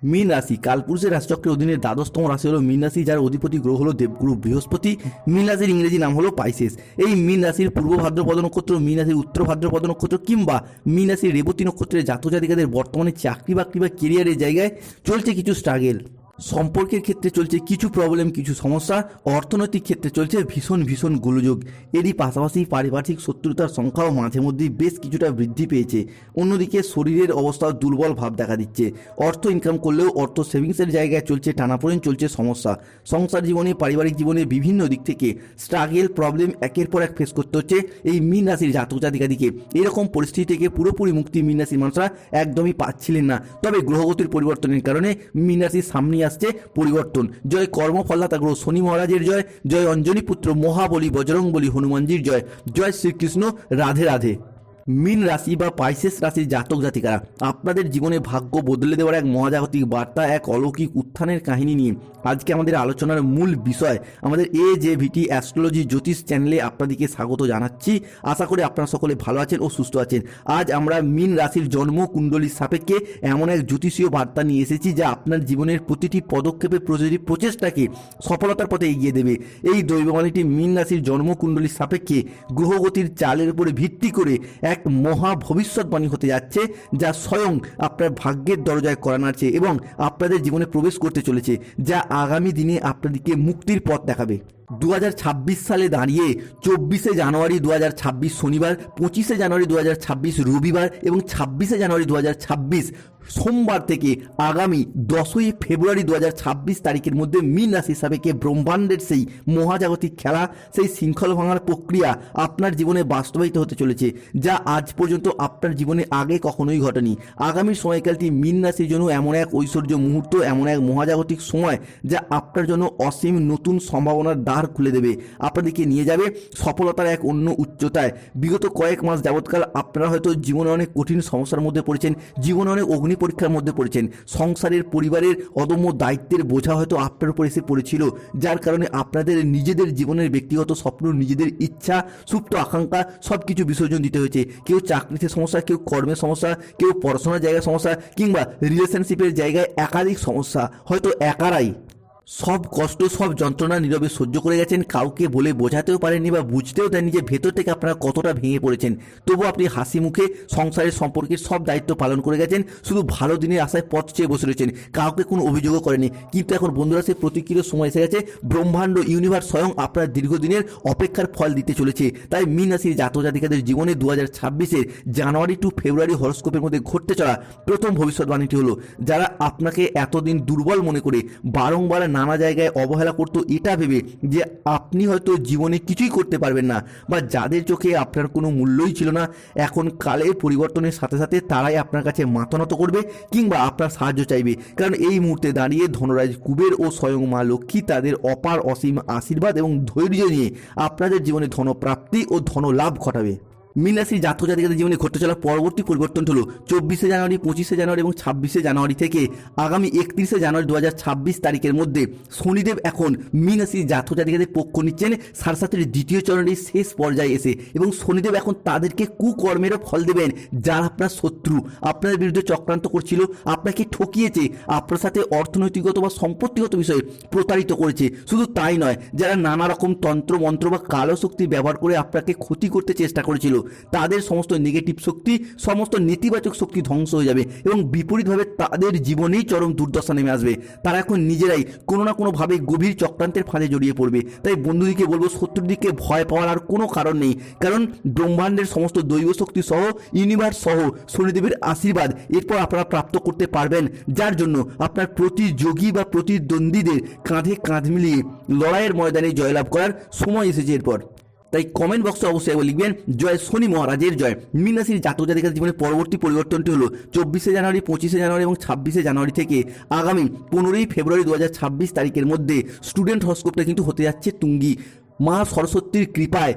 মীন রাশি কালপুরুষের রাশিচক্রের অধীনে দ্বাদশতম রাশি হলো মীন রাশি, যার অধিপতি গ্রহ হলো দেবগুরু বৃহস্পতি। মীন রাশির ইংরেজি নাম হলো পাইসেস। এই মীন রাশির পূর্ব ভাদ্রপদ নক্ষত্র, মীন রাশির উত্তর ভাদ্রপদ নক্ষত্র কিংবা মীন রাশির রেবতী নক্ষত্রের জাতক জাতিকাদের বর্তমানে চাকরি বাকরি বা কেরিয়ারের জায়গায় চলছে কিছু স্ট্রাগেল, সম্পর্কের ক্ষেত্রে চলছে কিছু প্রবলেম, কিছু সমস্যা, অর্থনৈতিক ক্ষেত্রে চলছে ভীষণ ভীষণ গোলযোগ। এরই পাশাপাশি পারিপার্শ্বিক শত্রুতার সংখ্যাও মাঝে মধ্যেই বেশ কিছুটা বৃদ্ধি পেয়েছে। অন্যদিকে শরীরের অবস্থাও দুর্বল ভাব দেখা দিচ্ছে। অর্থ ইনকাম করলেও অর্থ সেভিংসের জায়গায় চলছে টানাপোড়েন, চলছে সমস্যা। সংসার জীবনে, পারিবারিক জীবনে বিভিন্ন দিক থেকে স্ট্রাগেল, প্রবলেম একের পর এক ফেস করতে হচ্ছে এই মীন রাশির জাতক জাতিকাদিকে। এরকম পরিস্থিতি থেকে পুরোপুরি মুক্তি মীন রাশির মানুষরা একদমই পাচ্ছিলেন না। তবে গ্রহগতির পরিবর্তনের কারণে মীন রাশির সামনে আসছে পরিবর্তন। জয় কর্মফলদাতা গ্রহ শনি মহারাজের জয়, জয় অঞ্জনী পুত্র মহাবলী বজরংবলী হনুমানজির জয়, জয় শ্রীকৃষ্ণ, রাধে রাধে। মীন রাশি বা পাইসেস রাশির জাতক জাতিকারা, আপনাদের জীবনে ভাগ্য বদলে দেওয়ার এক মহাজাগতিক বার্তা, এক অলৌকিক উত্থানের কাহিনী নিয়ে আজকে আমাদের আলোচনার মূল বিষয়। আমাদের AJVT অ্যাস্ট্রোলজি জ্যোতিষ চ্যানেলে আপনাদেরকে স্বাগত জানাচ্ছি। আশা করি আপনারা সকলে ভালো আছেন ও সুস্থ আছেন। আজ আমরা মীন রাশির জন্ম কুণ্ডলীর সাপেক্ষে এমন এক জ্যোতিষীয় বার্তা নিয়ে এসেছি যা আপনার জীবনের প্রতিটি পদক্ষেপে, প্রতিটি প্রচেষ্টাকে সফলতার পথে এগিয়ে দেবে। এই দৈববাণীটি মীন রাশির জন্ম কুণ্ডলীর সাপেক্ষে গ্রহগতির চালের উপরে ভিত্তি করে এক মহা ভবিষ্যৎবাণী হতে যাচ্ছে, যা স্বয়ং আপনার ভাগ্যের দরজায় কড়া নাড়ছে এবং আপনাদের জীবনে প্রবেশ করতে চলেছে, যা আগামী দিনে আপনাদেরকে মুক্তির পথ দেখাবে। 2026 সালে দাঁড়িয়ে 24শে জানুয়ারি 2026 শনিবার, 25শে জানুয়ারি 2026 রবিবার এবং 26শে জানুয়ারি 2026 সোমবার থেকে আগামী 10ই ফেব্রুয়ারি 2026 তারিখের মধ্যে মীন রাশি সাপেক্ষে ব্রহ্মাণ্ডের সেই মহাজাগতিক খেলা, সেই শৃঙ্খল ভাঙার প্রক্রিয়া আপনার জীবনে বাস্তবায়িত হতে চলেছে, যা আজ পর্যন্ত আপনার জীবনে আগে কখনোই ঘটেনি। আগামী সময়কালটি মীন রাশির জন্য এমন এক ঐশ্বর্য মুহূর্ত, এমন এক মহাজাগতিক সময় যা আপনার জন্য অসীম নতুন সম্ভাবনার দ্বার খুলে দেবে, আপনাদেরকে নিয়ে যাবে সফলতার এক অন্য উচ্চতায়। বিগত কয়েক মাস যাবৎকাল আপনারা হয়তো জীবনে অনেক কঠিন সমস্যার মধ্যে পড়েছেন, জীবনে অনেক অগ্নি পরীক্ষার মধ্যে পড়েছেন। সংসারের, পরিবারের অদম্য দায়িত্বের বোঝা হয়তো আপনার উপর এসে পড়েছিল, যার কারণে আপনাদের নিজেদের জীবনের ব্যক্তিগত স্বপ্ন, নিজেদের ইচ্ছা, সুপ্ত আকাঙ্ক্ষা সবকিছু বিসর্জন দিতে হয়েছে। কেউ চাকরিতে সমস্যা, কেউ কর্মের সমস্যা, কেউ পড়াশোনার জায়গায় সমস্যা, কিংবা রিলেশনশিপের জায়গায় একাধিক সমস্যা, হয়তো একারাই সব কষ্ট, সব যন্ত্রণা নীরবে সহ্য করে গেছেন। কাউকে বলে বোঝাতেও পারেননি বা বুঝতেও দেননি যে ভেতর থেকে আপনারা কতটা ভেঙে পড়েছেন। তবু আপনি হাসি মুখে সংসারের সম্পর্কের সব দায়িত্ব পালন করে গেছেন, শুধু ভালো দিনের আশায় পথ চেয়ে বসে রয়েছেন, কাউকে কোনো অভিযোগও করেনি। কিন্তু এখন বন্ধুরা, সেই প্রতিক্রিয়ার সময় এসে গেছে। ব্রহ্মাণ্ড, ইউনিভার্স স্বয়ং আপনার দীর্ঘদিনের অপেক্ষার ফল দিতে চলেছে। তাই মীন রাশির জাতক জাতিকাদের জীবনে 2026-এর জানুয়ারি টু ফেব্রুয়ারি হরস্কোপের মধ্যে ঘটতে চলা প্রথম ভবিষ্যৎবাণীটি হলো, যারা আপনাকে এতদিন দুর্বল মনে করে বারংবার নানা জায়গায় অবহেলা করতো, এটা ভেবে যে আপনি হয়তো জীবনে কিছুই করতে পারবেন না, বা যাদের চোখে আপনার কোনো মূল্যই ছিল না, এখন কালের পরিবর্তনের সাথে সাথে তারাই আপনার কাছে মাথা নত করবে কিংবা আপনার সাহায্য চাইবে। কারণ এই মুহূর্তে দাঁড়িয়ে ধনরাজ কুবের ও স্বয়ং মা লক্ষ্মী তাদের অপার অসীম আশীর্বাদ এবং ধৈর্য নিয়ে আপনাদের জীবনে ধনপ্রাপ্তি ও ধনলাভ ঘটাবে। মীন রাশির জাতক জাতিকাদের জীবনে ঘটতে চলা পরবর্তী পরিবর্তন হলো 24শে জানুয়ারি, 25শে জানুয়ারি এবং 26শে জানুয়ারি থেকে আগামী 31শে জানুয়ারি 2026 তারিখের মধ্যে শনিদেব এখন মীন রাশির জাতক জাতিকাদের পক্ষ নিচ্ছেন সারসাতের দ্বিতীয় চরণের শেষ পর্যায়ে এসে, এবং শনিদেব এখন তাদেরকে কুকর্মেরও ফল দেবেন যারা আপনার শত্রু, আপনার বিরুদ্ধে চক্রান্ত করছিল, আপনাকে ঠকিয়েছে, আপনার সাথে অর্থনৈতিকগত বা সম্পত্তিগত বিষয়ে প্রতারিত করেছে। শুধু তাই নয়, যারা নানা রকম তন্ত্র মন্ত্র বা কালো শক্তি ব্যবহার করে আপনাকে ক্ষতি করতে চেষ্টা করেছিল, তাদের সমস্ত নেগেটিভ শক্তি, সমস্ত নেতিবাচক শক্তি ধ্বংস হয়ে যাবে এবং বিপরীতভাবে তাদের জীবনেই চরম দুর্দশা নেমে আসবে। তারা এখন নিজেরাই কোনো না কোনোভাবে গভীর চক্রান্তের ফাঁদে জড়িয়ে পড়বে। তাই বন্ধুদিকে বলবো, শত্রুদিকে ভয় পাওয়ার আর কোনো কারণ নেই, কারণ ব্রহ্মাণ্ডের সমস্ত দৈব শক্তি সহ, ইউনিভার্স সহ শনিদেবের আশীর্বাদ এরপর আপনারা প্রাপ্ত করতে পারবেন, যার জন্য আপনার প্রতিযোগী বা প্রতিদ্বন্দ্বীদের কাঁধে কাঁধ মিলিয়ে লড়াইয়ের ময়দানে জয়লাভ করার সময় এসেছে এরপর। তাই কমেন্ট বক্সে অবশ্যই একবার লিখবেন জয় শনি মহারাজের জয়। মীন রাশির জাতক জাতিকাদের জীবনের পরবর্তী পরিবর্তনটি হলো 24শে জানুয়ারি, 25শে জানুয়ারি এবং 26শে জানুয়ারি থেকে আগামী 15ই ফেব্রুয়ারি 2026 তারিখের মধ্যে স্টুডেন্ট হরস্কোপটা কিন্তু হতে যাচ্ছে তুঙ্গি। মা সরস্বতীর কৃপায়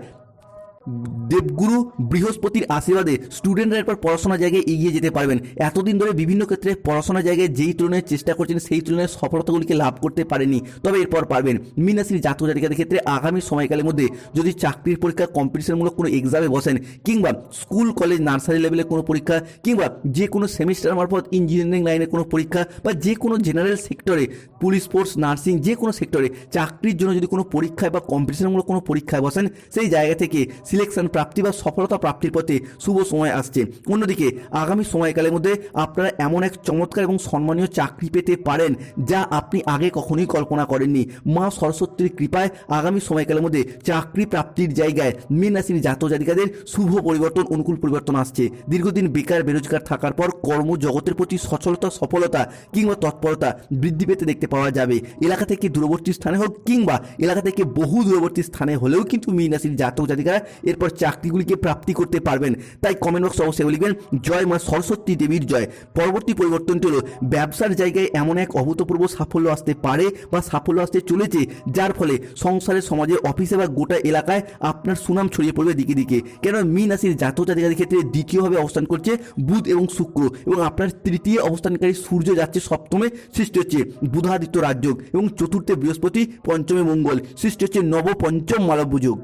দেবগুরু বৃহস্পতির আশীর্বাদে স্টুডেন্টরা এরপর পড়াশোনার জায়গায় এগিয়ে যেতে পারবেন। এতদিন ধরে বিভিন্ন ক্ষেত্রে পড়াশোনার জায়গায় যেই তুলনায় চেষ্টা করছেন সেই তুলনায় সফলতাগুলিকে লাভ করতে পারেনি, তবে এরপর পারবেন। মীন রাশির জাতক জাতিকাদের ক্ষেত্রে আগামী সময়কালের মধ্যে যদি চাকরির পরীক্ষা, কম্পিটিশনমূলক কোনো এক্সামে বসেন, কিংবা স্কুল কলেজ নার্সারি লেভেলের কোনো পরীক্ষা, কিংবা যে কোনো সেমিস্টার মারফত ইঞ্জিনিয়ারিং লাইনের কোনো পরীক্ষা, বা যে কোনো জেনারেল সেক্টরে পুলিশ ফোর্স, নার্সিং, যে কোনো সেক্টরে চাকরির জন্য যদি কোনো পরীক্ষায় বা কম্পিটিশনমূলক কোনো পরীক্ষায় বসেন, সেই জায়গা থেকে সিলেকশন প্রাপ্তি বা সফলতা প্রাপ্তির পথে শুভ সময় আসছে। অন্যদিকে আগামী সময়কালের মধ্যে আপনারা এমন এক চমৎকার এবং সম্মানীয় চাকরি পেতে পারেন যা আপনি আগে কখনোই কল্পনা করেননি। মা সরস্বতীর কৃপায় আগামী সময়কালের মধ্যে চাকরি প্রাপ্তির জায়গায় মীন রাশির জাতক জাতিকাদের শুভ পরিবর্তন, অনুকূল পরিবর্তন আসছে। দীর্ঘদিন বেকার বেরোজগার থাকার পর কর্মজগতের প্রতি সচলতা, সফলতা কিংবা তৎপরতা বৃদ্ধি পেতে দেখতে পাওয়া যাবে। এলাকা থেকে দূরবর্তী স্থানে হোক কিংবা এলাকা থেকে বহু দূরবর্তী স্থানে হলেও কিন্তু মীন রাশির জাতক জাতিকারা এরপর চাকরিগুলিকে প্রাপ্তি করতে পারবেন। তাই কমেন্ট বক্সে অবশ্যই লিখবেন জয় মা সরস্বতী দেবীর জয়। পরবর্তী পরিবর্তনটি হলো ব্যবসার জায়গায় এমন এক অভূতপূর্ব সাফল্য আসতে পারে বা সাফল্য আসতে চলেছে, যার ফলে সংসারে, সমাজে, অফিসে বা গোটা এলাকায় আপনার সুনাম ছড়িয়ে পড়বে দিকে দিকে। কেন মীন রাশির জাতক জাতিকাদের ক্ষেত্রে দ্বিতীয়ভাবে অবস্থান করছে বুধ এবং শুক্র, এবং আপনার তৃতীয় অবস্থানকারী সূর্য যাচ্ছে সপ্তমে, সৃষ্টি হচ্ছে বুধাদিত্য রাজযোগ, এবং চতুর্থে বৃহস্পতি, পঞ্চমে মঙ্গল, সৃষ্টি হচ্ছে নবপঞ্চম মালব্য যোগ,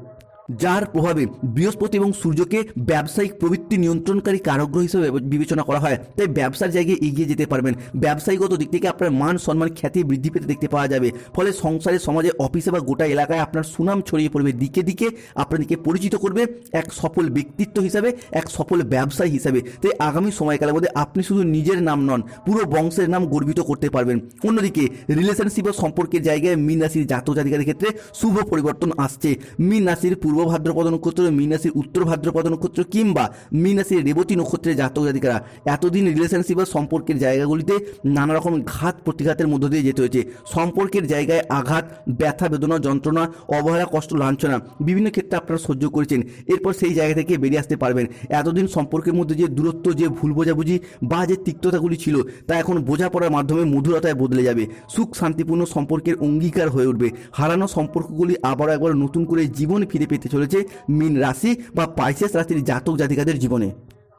যার প্রভাবে বৃহস্পতি এবং সূর্যকে ব্যবসায়িক প্রবৃত্তি নিয়ন্ত্রণকারী কারগ্রহ হিসেবে বিবেচনা করা হয়। তাই ব্যবসার জায়গায় এগিয়ে যেতে পারবেন। ব্যবসায়িকগত দিক থেকে আপনার মান, সম্মান, খ্যাতি বৃদ্ধি পেতে দেখতে পাওয়া যাবে। ফলে সংসারে, সমাজে, অফিসে বা গোটা এলাকায় আপনার সুনাম ছড়িয়ে পড়বে দিকে দিকে। আপনাদেরকে পরিচিত করবে এক সফল ব্যক্তিত্ব হিসাবে, এক সফল ব্যবসায়ী হিসাবে। তাই আগামী সময়কালের মধ্যে আপনি শুধু নিজের নাম নন, পুরো বংশের নাম গর্বিত করতে পারবেন। অন্যদিকে রিলেশনশিপ ও সম্পর্কের জায়গায় মীন রাশির জাতক জাতিকাদের ক্ষেত্রে শুভ পরিবর্তন আসছে। মীন রাশির পূর্ব ভাদ্রপদ নক্ষত্র, মীন রাশির উত্তর ভাদ্রপদ নক্ষত্র কিংবা মীন রাশির রেবতী নক্ষত্রের জাতক জাতিকারা এতদিন রিলেশনশিপ বা সম্পর্কের জায়গাগুলিতে নানা রকম ঘাত প্রতিঘাতের মধ্য দিয়ে যেতে হয়েছে। সম্পর্কের জায়গায় আঘাত, ব্যথা, বেদনা, যন্ত্রণা, অবহেলা, কষ্ট, লাঞ্ছনা বিভিন্ন ক্ষেত্রে আপনারা সহ্য করেছেন। এরপর সেই জায়গা থেকে বেরিয়ে আসতে পারবেন। এতদিন সম্পর্কের মধ্যে যে দূরত্ব, যে ভুল বোঝাবুঝি বা যে তিক্ততাগুলি ছিল, তা এখন বোঝাপড়ার মাধ্যমে মধুরতায় বদলে যাবে। সুখ শান্তিপূর্ণ সম্পর্কের অঙ্গীকার হয়ে উঠবে। হারানো সম্পর্কগুলি আবারও একবার নতুন করে জীবন ফিরে পেতে চলেছে মীন রাশি বা পাইসেস রাশির জাতক জাতিকাদের জীবনে।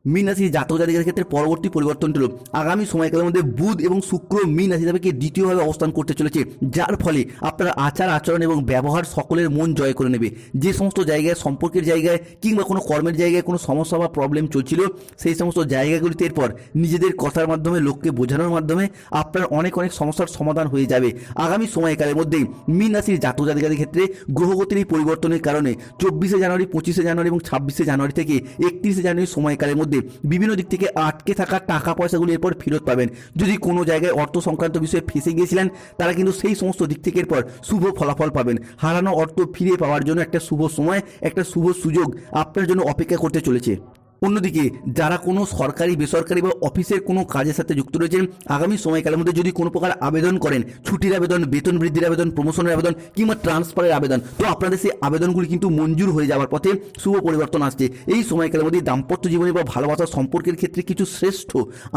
মীন রাশির জাতক জাতিকাদের ক্ষেত্রে পরবর্তী পরিবর্তনটি হল আগামী সময়কালের মধ্যে বুধ এবং শুক্র মীন রাশি হিসাবে দ্বিতীয়ভাবে অবস্থান করতে চলেছে, যার ফলে আপনার আচার আচরণ এবং ব্যবহার সকলের মন জয় করে নেবে। যে সমস্ত জায়গায়, সম্পর্কের জায়গায় কিংবা কোনো কর্মের জায়গায় কোনো সমস্যা বা প্রবলেম চলছিল, সেই সমস্ত জায়গাগুলিতে এরপর নিজেদের কথার মাধ্যমে, লোককে বোঝানোর মাধ্যমে আপনার অনেক অনেক সমস্যার সমাধান হয়ে যাবে। আগামী সময়কালের মধ্যেই মীন রাশির জাতক জাতিকাদের ক্ষেত্রে গ্রহগতির এই পরিবর্তনের কারণে 24শে জানুয়ারি, 25শে জানুয়ারি এবং 26শে জানুয়ারি থেকে 31শে জানুয়ারি সময়কালের মধ্যে বিভিন্ন দিক থেকে আটকে থাকা টাকা পয়সাগুলি এরপর ফেরত পাবেন। যদি কোনো জায়গায় অর্থ সংক্রান্ত বিষয়ে ফেসে গিয়েছিলেন, তারা কিন্তু সেই সমস্ত দিক থেকে এরপর শুভ ফলাফল পাবেন। হারানো অর্থ ফিরে পাওয়ার জন্য একটা শুভ সময়, একটা শুভ সুযোগ আপনার জন্য অপেক্ষা করতে চলেছে। অন্যদিকে যারা কোনো সরকারি, বেসরকারি বা অফিসের কোনো কাজের সাথে যুক্ত রয়েছেন, আগামী সময়কালের মধ্যে যদি কোনো প্রকার আবেদন করেন, ছুটির আবেদন, বেতন বৃদ্ধির আবেদন, প্রমোশনের আবেদন কিংবা ট্রান্সফারের আবেদন, তো আপনাদের সেই আবেদনগুলি কিন্তু মঞ্জুর হয়ে যাওয়ার পথে শুভ পরিবর্তন আসছে। এই সময়কালের মধ্যে দাম্পত্য জীবনে বা ভালোবাসার সম্পর্কের ক্ষেত্রে কিছু শ্রেষ্ঠ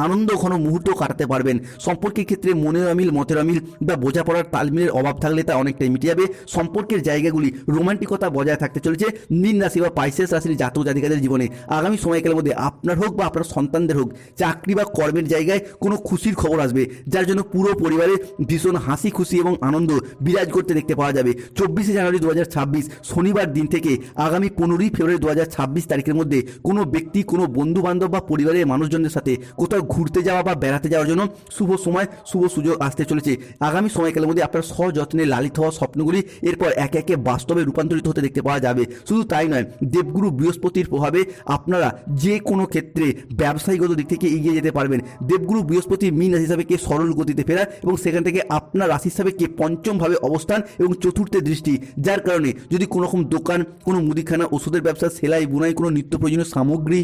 আনন্দ ঘন মুহূর্ত কাটাতে পারবেন। সম্পর্কের ক্ষেত্রে মনের অমিল, মতের অমিল বা বোঝাপড়ার তালমিলের অভাব থাকলে তা অনেকটাই মিটে যাবে। সম্পর্কের জায়গাগুলি রোমান্টিকতা বজায় থাকতে চলেছে মীন রাশি বা পাইসেস রাশির জাতক জাতিকাদের জীবনে। আগামী সময়কালের মধ্যে আপনার হোক বা আপনার সন্তানদের হোক চাকরি বা কর্মের জায়গায় কোনো খুশির খবর আসবে, যার জন্য পুরো পরিবারে ভীষণ হাসি খুশি এবং আনন্দ বিরাজ করতে দেখতে পাওয়া যাবে। 24শে জানুয়ারি 2026 শনিবার দিন থেকে আগামী 15ই ফেব্রুয়ারি 2026 তারিখের মধ্যে কোনো ব্যক্তি, কোনো বন্ধু বান্ধব বা পরিবারের মানুষজনদের সাথে কোথাও ঘুরতে যাওয়া বা বেড়াতে যাওয়ার জন্য শুভ সময়, শুভ সুযোগ আসতে চলেছে। আগামী সময়কালের মধ্যে আপনার সযত্নে লালিত হওয়া স্বপ্নগুলি এরপর একে একে বাস্তবে রূপান্তরিত হতে দেখতে পাওয়া যাবে। শুধু তাই নয়, দেবগুরু বৃহস্পতির প্রভাবে আপনারা যে কোনো ক্ষেত্রে ব্যবসায়িকগত দিক থেকে এগিয়ে যেতে পারবেন। দেবগুরু বৃহস্পতি মীন রাশি হিসাবে কে সরল গতিতে ফেরা এবং সেখান থেকে আপনার রাশি হিসাবে কে পঞ্চমভাবে অবস্থান এবং চতুর্থে দৃষ্টি, যার কারণে যদি কোনো রকম দোকান, কোনো মুদিখানা, ওষুধের ব্যবসা, সেলাই, বুনাই, কোনো নিত্য প্রয়োজনীয় সামগ্রী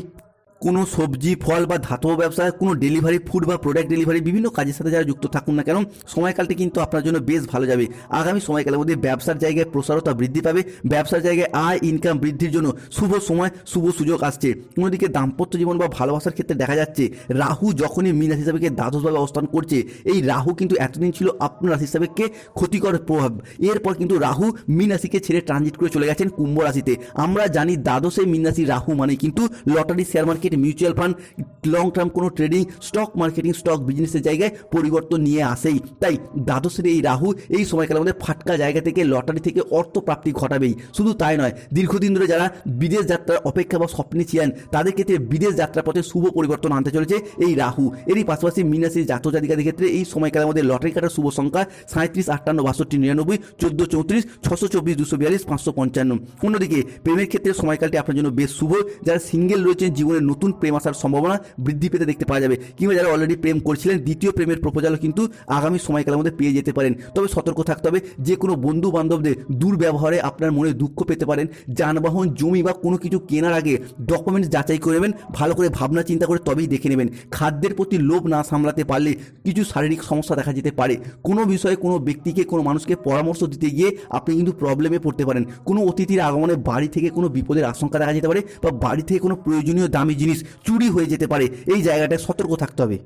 কোনো সবজি ফল বা ধাতব ব্যবসা, কোনো ডেলিভারি ফুড বা প্রোডাক্ট ডেলিভারি, বিভিন্ন কাজের সাথে যারা যুক্ত থাকুন না কেন, সময়কালটি কিন্তু আপনার জন্য বেশ ভালো যাবে। আগামী সময়কালের মধ্যে ব্যবসার জায়গায় প্রসারতা বৃদ্ধি পাবে, ব্যবসার জায়গায় আয় ইনকাম বৃদ্ধির জন্য শুভ সময় শুভ সুযোগ আসছে। অন্যদিকে দাম্পত্য জীবন বা ভালোবাসার ক্ষেত্রে দেখা যাচ্ছে রাহু যখনই মীন রাশি হিসাবে দ্বাদশভাবে অবস্থান করছে, এই রাহু কিন্তু এতদিন ছিল আপনার রাশি হিসাবে ক্ষতিকর প্রভাব। এরপর কিন্তু রাহু মীন রাশিকে ছেড়ে ট্রানজিট করে চলে গেছেন কুম্ভ রাশিতে। আমরা জানি দ্বাদশে মীন রাশি রাহু মানে কিন্তু lottery, share market, mutual fund, long term কোনো ট্রেডিং, স্টক মার্কেটিং, স্টক বিজনেসের জায়গায় পরিবর্তন নিয়ে আসেই। তাই দ্বাদশের এই রাহু এই সময়কালের মধ্যে ফাটকা জায়গা থেকে লটারি থেকে অর্থ প্রাপ্তি ঘটাবেই। শুধু তাই নয়, দীর্ঘদিন ধরে যারা বিদেশ যাত্রার অপেক্ষা বা স্বপ্নে ছিলেন তাদের ক্ষেত্রে বিদেশ যাত্রার পথে শুভ পরিবর্তন আনতে চলেছে এই রাহু। এরই পাশাপাশি মীন রাশির জাতক জাতিকাদের ক্ষেত্রে এই সময়কালের মধ্যে লটারি কাটার শুভ সংখ্যা 37, 58, 62, 99, 14, 34, 624, 242, 555। অন্যদিকে প্রেমের ক্ষেত্রে সময়কালটি আপনার জন্য বেশ শুভ। যারা সিঙ্গেল রয়েছেন জীবনে নতুন প্রেম আসার সম্ভাবনা বৃদ্ধি পেতে দেখতে পাওয়া যাবে, কিংবা যারা অলরেডি প্রেম করছিলেন দ্বিতীয় প্রেমের প্রপোজালও কিন্তু আগামী সময়কালের মধ্যে পেয়ে যেতে পারেন। তবে সতর্ক থাকতে হবে, যে কোনো বন্ধু বান্ধবদের দুর্ব্যবহারে আপনার মনে দুঃখ পেতে পারেন। যানবাহন, জমি বা কোনো কিছু কেনার আগে ডকুমেন্টস যাচাই করে নেবেন, ভালো করে ভাবনা চিন্তা করে তবেই দেখে নেবেন। খাদ্যের প্রতি লোভ না সামলাতে পারলে কিছু শারীরিক সমস্যা দেখা যেতে পারে। কোনো বিষয়ে কোনো ব্যক্তিকে, কোনো মানুষকে পরামর্শ দিতে গিয়ে আপনি কিন্তু প্রবলেমে পড়তে পারেন। কোনো অতিথির আগমনে বাড়ি থেকে কোনো বিপদের আশঙ্কা দেখা যেতে পারে, বা বাড়ি থেকে কোনো প্রয়োজনীয় দামি জিনিস চুরি হয়ে যেতে পারে। এই জায়গাটায় সতর্ক থাকতে হবে।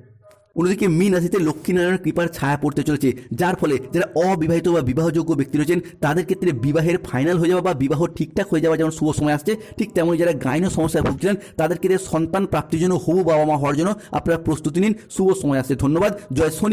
অন্যদিকে মীন রাশিতে লক্ষ্মীনারায়ণের কৃপার ছায়া পড়তে চলেছে, যার ফলে যারা অবিবাহিত বা বিবাহযোগ্য ব্যক্তি রয়েছেন তাদের ক্ষেত্রে বিবাহের ফাইনাল হয়ে যাওয়া বা বিবাহ ঠিকঠাক হয়ে যাওয়া যেমন শুভ সময় আসছে, ঠিক তেমনই যারা গাইনো সমস্যায় ভুগছিলেন তাদের ক্ষেত্রে সন্তান প্রাপ্তির জন্য, হবু বাবা মা হওয়ার জন্য আপনারা প্রস্তুতি নিন, শুভ সময় আসছে। ধন্যবাদ। জয় শনি।